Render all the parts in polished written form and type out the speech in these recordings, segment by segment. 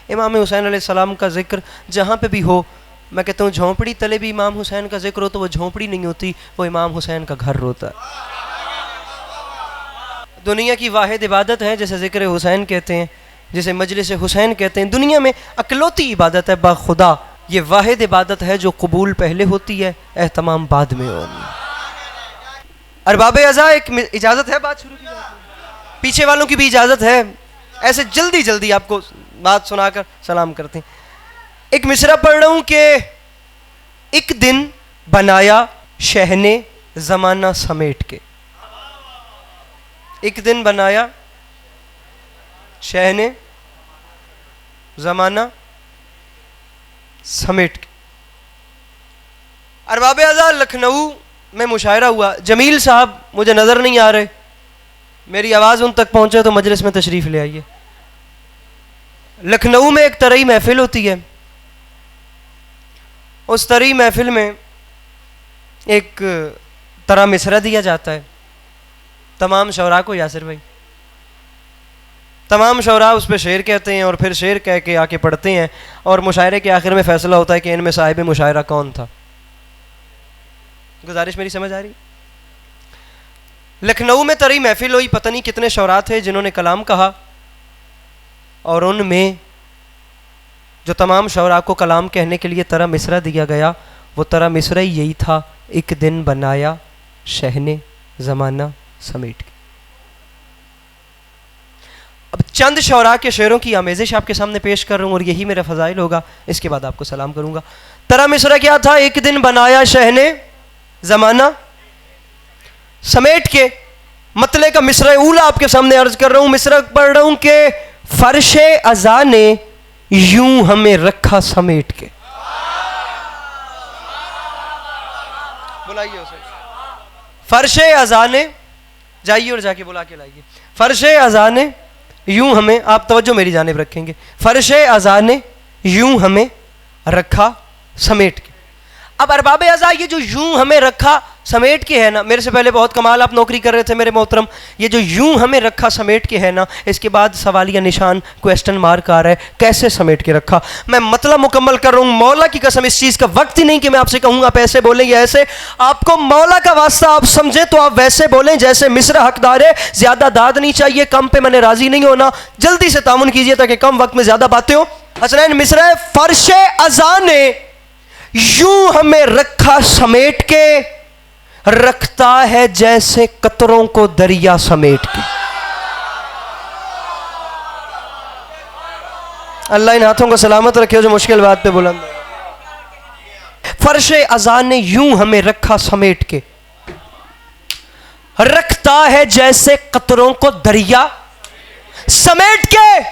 इमाम हुसैन अलैहिस्सलाम का जिक्र जहाँ पे भी हो, मैं कहता हूँ झोंपड़ी तले भी इमाम हुसैन का जिक्र हो तो वो झोंपड़ी नहीं होती, वो इमाम हुसैन का घर होता है। दुनिया की वाहिद इबादत है जिसे ज़िक्र हुसैन कहते हैं, जिसे मजलिस हुसैन कहते हैं, दुनिया में अकलौती इबादत है बाखुदा। ये वाहिद इबादत है जो कबूल पहले होती है, एहतमाम बाद में होती है। अरबाब अज़ा, एक इजाज़त है बात शुरू की, पीछे वालों की भी इजाज़त है, ऐसे जल्दी जल्दी आपको बात सुनाकर सलाम करते हैं। एक मिसरा पढ़ रहा हूँ कि एक दिन बनाया शहने ज़माना समेट के। एक दिन बनाया शहने ज़माना समेट के। अरबाब अज़ा, लखनऊ में मुशायरा हुआ। जमील साहब मुझे नज़र नहीं आ रहे, मेरी आवाज़ उन तक पहुँचे तो मजलिस में तशरीफ़ ले आइए। लखनऊ में एक तरई महफिल होती है, उस तरई महफिल में एक तरह मिसरा दिया जाता है तमाम शौरा को। यासिर भाई, तमाम शौरा उस पर शेर कहते हैं और फिर शेर कह के आके पढ़ते हैं और मुशायरे के आखिर में फैसला होता है कि इनमें साहिब मुशायरा कौन था। गुजारिश मेरी समझ आ रही? लखनऊ में तरई महफिल हुई, पता नहीं कितने शौरा थे जिन्होंने कलाम कहा, और उनमें जो तमाम शौरा को कलाम कहने के लिए तरह मिसरा दिया गया, वो तरह मिसरा ही यही था, एक दिन बनाया शहने ज़माना समेट के। अब चंद शौरा के शेरों की आमेज़िश आपके सामने पेश कर रहा हूँ और यही मेरा फ़ज़ाइल होगा, इसके बाद आपको सलाम करूँगा। तरह मिसरा क्या था? एक दिन बनाया शहने ज़माना समेट के। मतले का मिसरा ऊला आपके सामने अर्ज कर रहा हूँ। मिसरा पढ़ रहा हूँ कि फर्शे अज़ा ने यूं हमें रखा समेट के। बुलाइए उसे। फर्शे अज़ा ने, जाइए और जाके बुला के लाइए। फर्शे अज़ा ने यूं हमें, आप तवज्जो मेरी जानिब रखेंगे, फर्शे अज़ा ने यूं हमें रखा समेट के। अब अरबाब अज़ा, ये जो यूं हमें रखा समेट के है ना, मेरे से पहले बहुत कमाल आप नौकरी कर रहे थे मेरे मोहतरम, ये जो यूं हमें रखा समेट के है ना, इसके बाद सवालिया निशान क्वेश्चन मार्क आ रहा है, कैसे समेट के रखा? मैं मतलब मुकम्मल कर रहा हूँ, मौला की कसम इस चीज़ का वक्त ही नहीं कि मैं आपसे कहूँगा आप ऐसे बोलेंगे ऐसे। आपको मौला का वास्ता आप समझे तो आप वैसे बोलें जैसे मिसरा हकदार है। ज़्यादा दाद नहीं चाहिए, कम पे मैंने राजी नहीं होना, जल्दी से तामुन कीजिए ताकि कम वक्त में ज़्यादा बातें हो। हसनैन मिसरा है, फर्शे अज़ा ने यूं हमें रखा समेट के, रखता है जैसे कतरों को दरिया समेट के। अल्लाह इन हाथों को सलामत रखे जो मुश्किल बात पे बुलंद। फर्शे अज़ा ने यूं हमें रखा समेट के, रखता है जैसे कतरों को दरिया समेट के।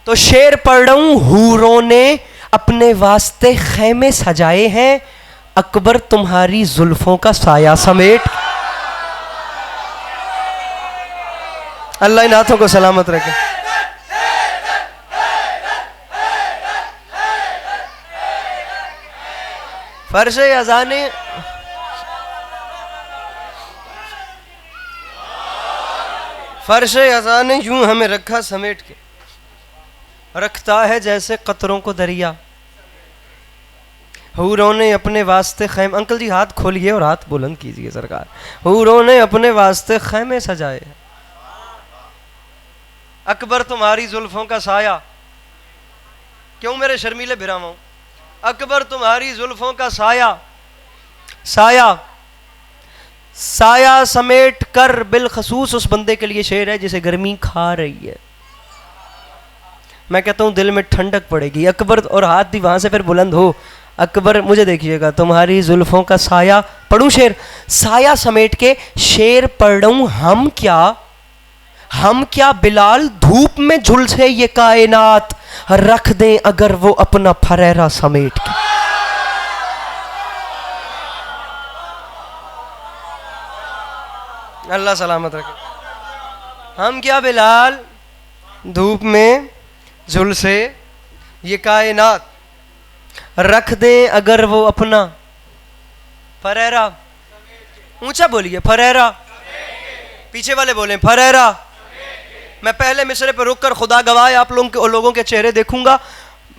तो शेर पढ़ रहा हूं, हूरों ने अपने वास्ते खैमे सजाए हैं, अकबर तुम्हारी जुल्फों का साया समेट। अल्लाह इन हाथों को सलामत रखे। फर्शे अज़ा ने फर्शे अज़ा ने यूं हमें रखा समेट के, रखता है जैसे कतरों को दरिया। हूरों ने अपने वास्ते खैम, अंकल जी हाथ खोलिए और हाथ बुलंद कीजिए सरकार। हूरों ने अपने वास्ते खैमे सजाए, अकबर तुम्हारी जुल्फों का साया। क्यों मेरे शर्मीले बिरामा? अकबर तुम्हारी जुल्फों का साया, साया साया समेट कर बिलखसूस उस बंदे के लिए शेर है जिसे गर्मी खा रही है। मैं कहता हूँ दिल में ठंडक पड़ेगी। अकबर, और हाथ भी वहां से फिर बुलंद हो, अकबर मुझे देखिएगा, तुम्हारी जुल्फों का साया। पढ़ूं शेर? साया समेट के शेर पढ़ रहा हूं, हम क्या बिलाल धूप में झुलसे ये कायनात, रख दें अगर वो अपना फरेरा समेट के। अल्लाह सलामत रखे। हम क्या बिलाल धूप में झुलसे ये कायनात, रख दें अगर वो अपना फरेरा। ऊंचा बोलिए, फरेरा। पीछे वाले बोलें फरेरा। मैं पहले मिसरे पर रुककर खुदा गवाह आप लोगों के चेहरे देखूंगा,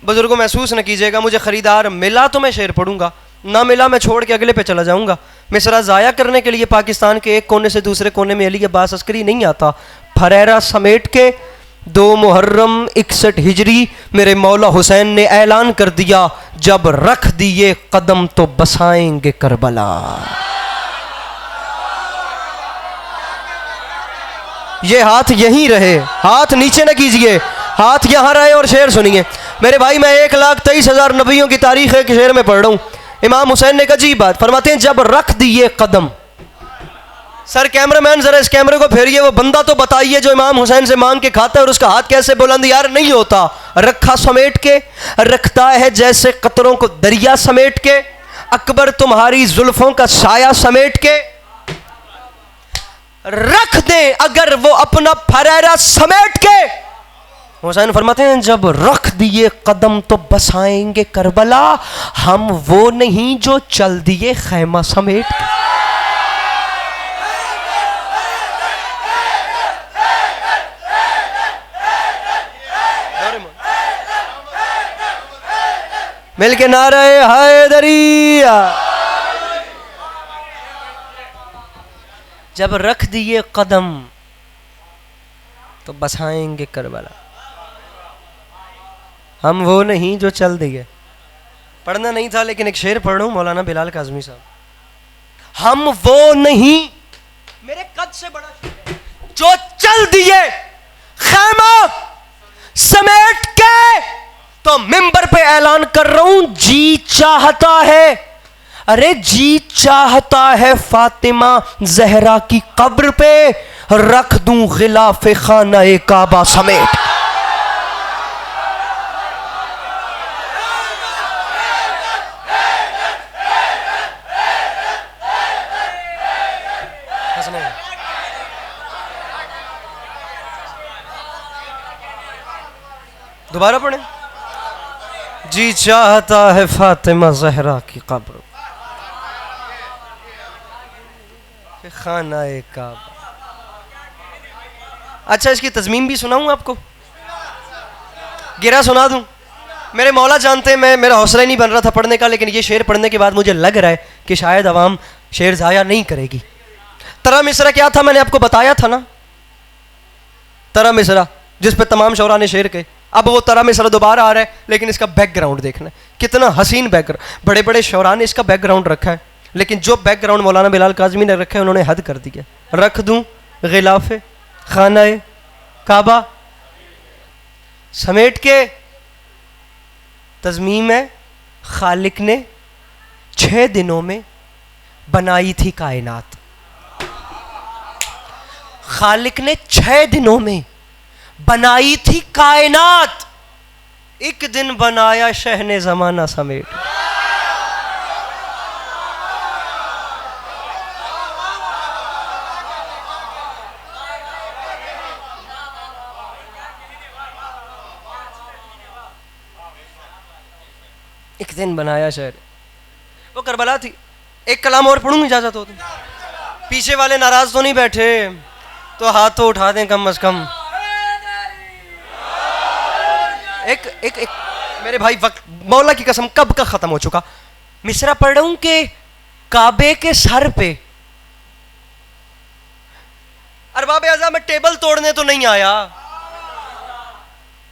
बुजुर्गों महसूस न कीजिएगा, मुझे ख़रीदार मिला तो मैं शेर पढ़ूंगा, ना मिला मैं छोड़ के अगले पे चला जाऊंगा। मिसरा ज़ाया करने के लिए पाकिस्तान के एक कोने से दूसरे कोने में अली अब्बास अस्करी नहीं आता। फरेरा समेट के 2 मुहर्रम 61 हिजरी मेरे मौला हुसैन ने ऐलान कर दिया, जब रख दिए कदम तो बसाएंगे करबला। ये हाथ यहीं रहे, हाथ नीचे न कीजिए, हाथ यहाँ रहे और शेर सुनिए मेरे भाई। मैं 1,23,000 नबियों की तारीख एक शेर में पढ़ रहा हूँ। इमाम हुसैन ने एक अजीब बात फरमाते हैं, जब रख दिए कदम। सर कैमरामैन जरा इस कैमरे को फेरिए, वो बंदा तो बताइए जो इमाम हुसैन से मांग के खाता है और उसका हाथ कैसे बुलंद यार नहीं होता। रखा समेट के, रखता है जैसे कतरों को दरिया समेट के, अकबर तुम्हारी जुल्फों का साया समेट के। रख दे अगर वो अपना फरेरा समेट के। हुसैन फरमाते हैं, जब रख दिए कदम तो बसाएंगे करबला, हम वो नहीं जो चल दिए खैमा समेट के। मिलके नारे हैदरिया। जब रख दिए कदम तो बसाएंगे करबला, हम वो नहीं जो चल दिए। पढ़ना नहीं था लेकिन एक शेर पढ़ रहा हूं मौलाना बिलाल काज़मी साहब। हम वो नहीं, मेरे कद से बड़ा शेर है, जो चल दिए खैमा समेट के। तो मिंबर पे ऐलान कर रहा हूं, जी चाहता है, अरे जी चाहता है फातिमा जहरा की कब्र पे रख दूं गिलाफे खाना काबा समेट। दोबारा पढ़े, जी चाहता है फातिमा जहरा की कब्र खाना काबा। अच्छा इसकी तज़मीन भी सुनाऊं आपको, गिरा सुना दूं। मेरे मौला जानते हैं मैं, मेरा हौसला ही नहीं बन रहा था पढ़ने का, लेकिन ये शेर पढ़ने के बाद मुझे लग रहा है कि शायद अवाम शेर ज़ाया नहीं करेगी। तरा मिसरा क्या था मैंने आपको बताया था ना, तरा मिसरा जिस पे तमाम शौरा ने शेर कहे। अब वो तरा मिसरा दोबारा आ रहा है, लेकिन इसका बैकग्राउंड देखना है, कितना हसीन बैकग्राउंड। बड़े बड़े शौरा ने इसका बैकग्राउंड रखा है, लेकिन जो बैकग्राउंड मौलाना बिलाल काज़मी ने रखा है उन्होंने हद कर दिया। रख दूं गिलाफे खाना काबा समेट के। तज़मीम है, खालिक ने 6 दिनों में बनाई थी कायनात। खालिक ने 6 दिनों में बनाई थी कायनात, एक दिन बनाया शहने जमाना समेट। एक दिन बनाया शहर, वो करबला थी। एक कलाम और पढ़ूंगी, इजाजत हो तो। पीछे वाले नाराज तो नहीं बैठे, तो हाथ तो उठा दें कम अज कम। एक मेरे भाई, वक्त मौला की कसम कब का खत्म हो चुका। मिसरा पढ़ रहा हूं कि काबे के सर पे, अरबाब आज़ा मैं टेबल तोड़ने तो नहीं आया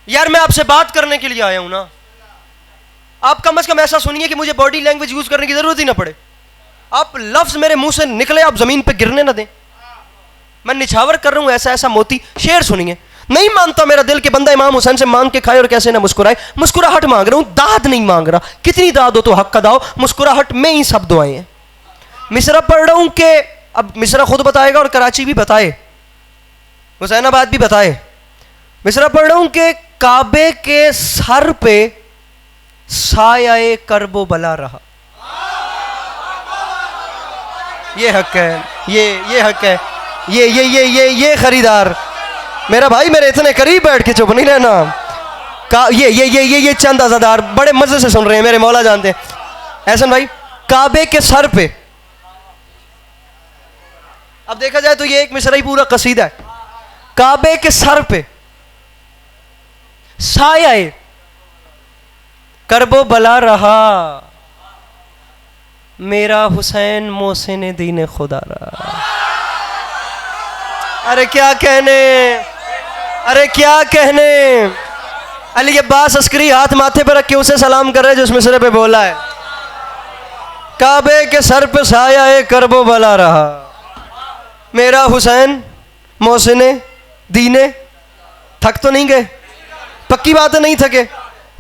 यार, मैं आपसे बात करने के लिए आया हूं ना। आप कम से कम ऐसा सुनिए कि मुझे बॉडी लैंग्वेज यूज करने की जरूरत ही ना पड़े। आप लफ्ज मेरे मुंह से निकले आप जमीन पे गिरने ना दें। मैं निछावर कर रहा हूं ऐसा ऐसा मोती। शेर सुनिए, नहीं मानता मेरा दिल के बंदा इमाम हुसैन से मांग के खाए और कैसे ना मुस्कुराए। मुस्कुराहट मांग रहा हूं, दाद नहीं मांग रहा। कितनी दाद हो तो हक का दाओ, मुस्कुराहट में ही सब दुआएं हैं। मिसरा पढ़ रहा हूं कि अब मिसरा खुद बताएगा और कराची भी बताए, हुसैनाबाद भी बताए। मिसरा पढ़ रहा हूं कि काबे के सर पे साया करबो बला रहा। ये हक है, ये हक है, ये खरीदार मेरा भाई मेरे इतने करीब बैठ के चुप नहीं रहना। ये चंद आजादार बड़े मजे से सुन रहे हैं, मेरे मौला जानते हैं। एहसन भाई, काबे के सर पे, अब देखा जाए तो ये एक मिसरा ही पूरा कसीदा है। काबे के सर पे साया करबो बला रहा, मेरा हुसैन मोहसिन दीन खुदा रहा। अरे क्या कहने, अरे क्या कहने। अली अब्बास अस्करी हाथ माथे पर रख के उसे सलाम कर रहे जो उस मिसरे पे बोला है, काबे के सर पे साया ए करबो बला रहा, मेरा हुसैन मोहसिन दीने। थक तो नहीं गए? पक्की बात है नहीं थके।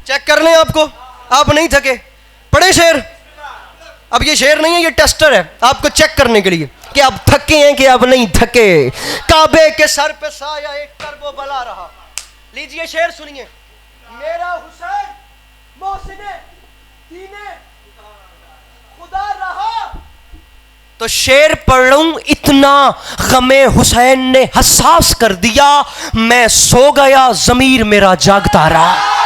चेक कर लें आपको, आप नहीं थके। पढ़े शेर। अब ये शेर नहीं है, ये टेस्टर है आपको चेक करने के लिए कि आप थके हैं कि आप नहीं थके। काबे के सर पे साया एक करबो बला रहा। लीजिए शेर सुनिए, मेरा हुसैन मोहसिने दीने खुदा रहा। तो शेर पढ़ लूं, इतना गमे हुसैन ने हसास कर दिया, मैं सो गया जमीर मेरा जागता रहा।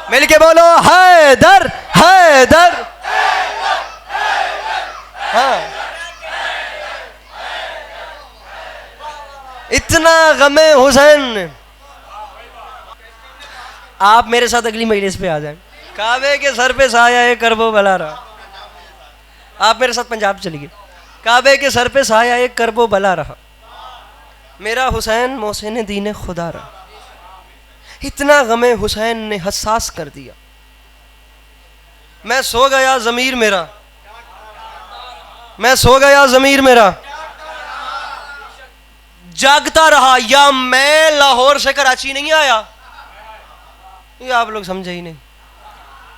मिलके बोलो हैदर हैदर। हाँ, इतना गमे हुसैन। आप मेरे साथ अगली मजलिस पे आ जाएं। काबे के सर पे साया है करबो बला रहा। आप मेरे साथ पंजाब चलिए। काबे के सर पे साया है करबो बला रहा, मेरा हुसैन मोहसिन दीन खुदा रहा। इतना गमे हुसैन ने हसास कर दिया, मैं सो गया ज़मीर मेरा, मैं सो गया ज़मीर मेरा जागता रहा। या मैं लाहौर से कराची नहीं आया, ये आप लोग समझे ही नहीं।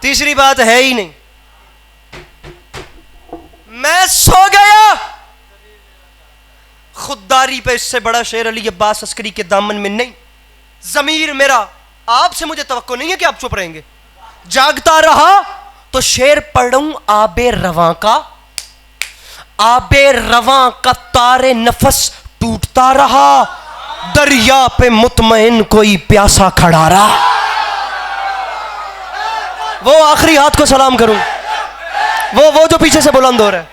तीसरी बात है ही नहीं, मैं सो गया। खुददारी पे इससे बड़ा शेर अली अब्बास अस्करी के दामन में नहीं। ज़मीर मेरा, आपसे मुझे तवक्को नहीं है कि आप चुप रहेंगे। जागता रहा तो शेर पढ़ूं आबे रवां का, आबे रवां का तारे नफस टूटता रहा, दरिया पे मुतमईन कोई प्यासा खड़ा रहा। वो आखिरी हाथ को सलाम करूं, वो जो पीछे से बुलंद हो रहा है।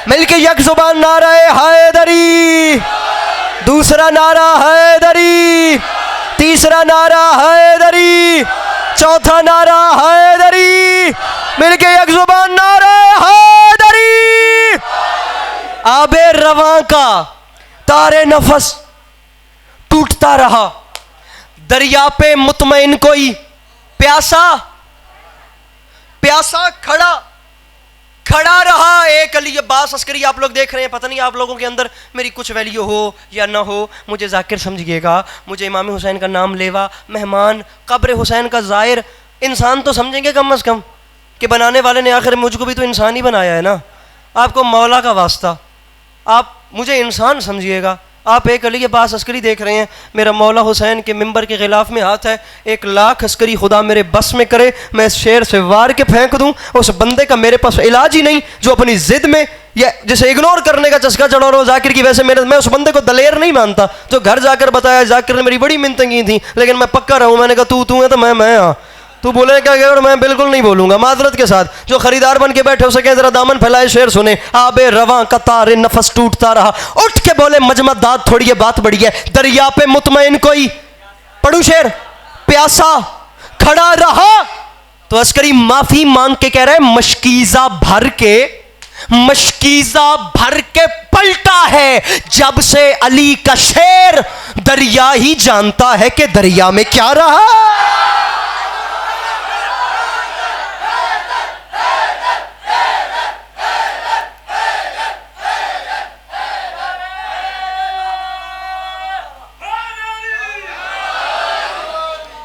मिलके यक जुबान नारा हैदरी, दूसरा नारा हैदरी, तीसरा नारा हैदरी, चौथा नारा हैदरी। मिलके यक जुबान नारा हैदरी। आबे रवां का तारे नफस टूटता रहा, दरिया पे मुतमईन कोई प्यासा प्यासा खड़ा रहा। एक अली अब्बास अस्करी आप लोग देख रहे हैं, पता नहीं आप लोगों के अंदर मेरी कुछ वैल्यू हो या ना हो, मुझे जाकिर समझिएगा, मुझे इमाम हुसैन का नाम लेवा, मेहमान, कब्र हुसैन का ज़ायर इंसान तो समझेंगे कम अज़ कम कि बनाने वाले ने आखिर मुझको भी तो इंसान ही बनाया है ना। आपको मौला का वास्ता, आप मुझे इंसान समझिएगा। आप एक अली अब्बास अस्करी देख रहे हैं, मेरा मौला हुसैन के मिंबर के खिलाफ में हाथ है। 1,00,000 अस्करी खुदा मेरे बस में करे, मैं इस शेर से वार के फेंक दूं। उस बंदे का मेरे पास इलाज ही नहीं जो अपनी जिद में या जिसे इग्नोर करने का चस्का चढ़ा रहा हो जाकिर की वजह से। मैं उस बंदे को दलेर नहीं मानता जो घर जाकर बताया जाकिर ने मेरी बड़ी मिन्नतें की थी, लेकिन मैं पक्का रहूं। मैंने कहा तू है तो मैं हाँ, तू बोले क्या और मैं बिल्कुल नहीं बोलूंगा माजरत के साथ। जो खरीदार बन के बैठे हो सके जरा दामन फैलाए, शेर सुने। आबे रवां का तारे नफस टूटता रहा, उठ के बोले मजमत दाद थोड़ी ये बात बड़ी है, दरिया पे मुतमईन कोई, पढ़ू शेर, प्यासा खड़ा रहा। तो अस्करी माफी मांग के कह रहा है मशकीजा भर के पलटा है, जब से अली का शेर दरिया ही जानता है कि दरिया में क्या रहा।